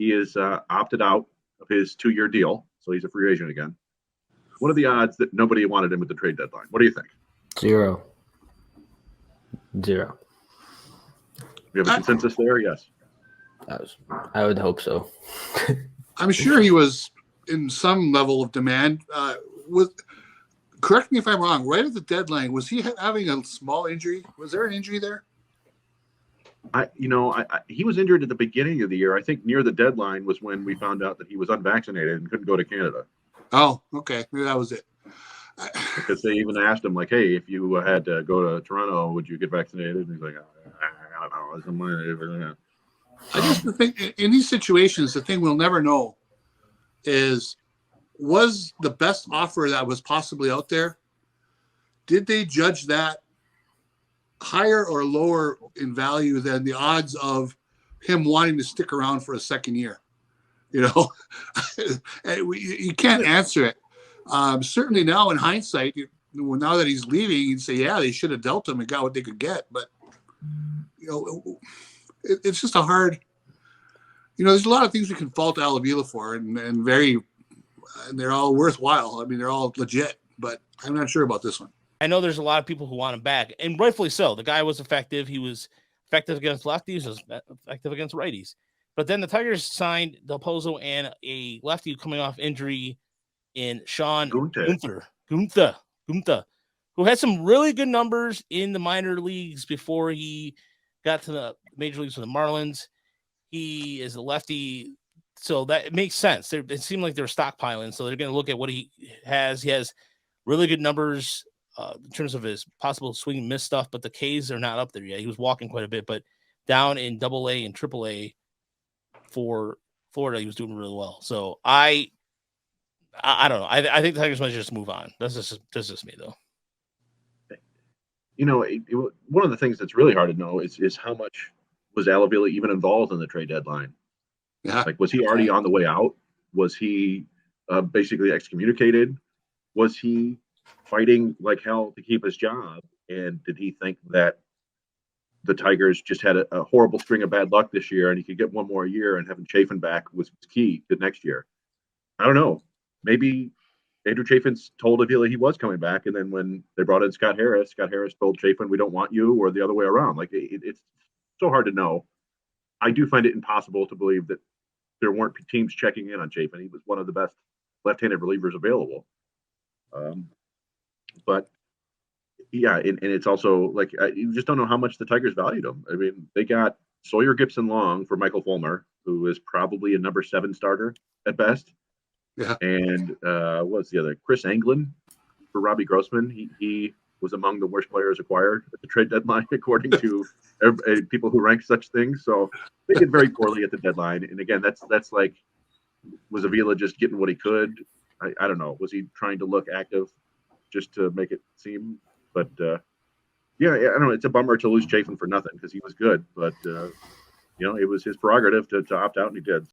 He is opted out of his 2-year deal, so he's a free agent again. What are the odds that nobody wanted him at the trade deadline? What do you think? 0. You have a consensus there? Yes. I would hope so. I'm sure he was in some level of demand. Correct me if I'm wrong. Right at the deadline, was he having a small injury? Was there an injury there? He was injured at the beginning of the year. I think near the deadline was when we found out that he was unvaccinated and couldn't go to Canada. Oh, okay. Maybe that was it. Because they even asked him, like, hey, if you had to go to Toronto, would you get vaccinated? And he's like, I don't know. I just think in these situations, the thing we'll never know is, was the best offer that was possibly out there, did they judge that higher or lower in value than the odds of him wanting to stick around for a second year? You can't answer it. Certainly now in hindsight, now that he's leaving, you'd say, yeah, they should have dealt him and got what they could get. But, it's just a hard, there's a lot of things we can fault Al Avila for and they're all worthwhile. I mean, they're all legit, but I'm not sure about this one. I know there's a lot of people who want him back, and rightfully so. The guy was effective. He was effective against lefties, was effective against righties. But then the Tigers signed Del Pozo and a lefty coming off injury in Sean Gunther, who had some really good numbers in the minor leagues before he got to the major leagues with the Marlins. He is a lefty, so that it makes sense. It seemed like they're stockpiling, so they're going to look at what he has. He has really good numbers in terms of his possible swing and miss stuff, but the Ks are not up there yet. He was walking quite a bit, but down in AA and AAA for Florida, he was doing really well. So I don't know. I think the Tigers might just move on. That's just me, though. One of the things that's really hard to know is how much was Al Avila even involved in the trade deadline? Yeah. Like, was he already on the way out? Was he basically excommunicated? Was he fighting like hell to keep his job? And did he think that the Tigers just had a horrible string of bad luck this year and he could get one more year and having Chafin back was key to next year? I don't know. Maybe Andrew Chafin told Avila he was coming back, and then when they brought in Scott Harris told Chafin, we don't want you, or the other way around. Like, it's so hard to know. I do find it impossible to believe that there weren't teams checking in on Chafin. He was one of the best left-handed relievers available. But yeah, and it's also like, you just don't know how much the Tigers valued him. I mean, they got Sawyer Gibson-Long for Michael Fulmer, who is probably a number 7 starter at best. Yeah. And what's the other? Chris Anglin for Robbie Grossman. He was among the worst players acquired at the trade deadline, according to people who rank such things. So they did very poorly at the deadline. And again, that's like, was Avila just getting what he could? I don't know. Was he trying to look active just to make it seem? But yeah, I don't know. It's a bummer to lose Chafin for nothing because he was good. But it was his prerogative to opt out, and he did.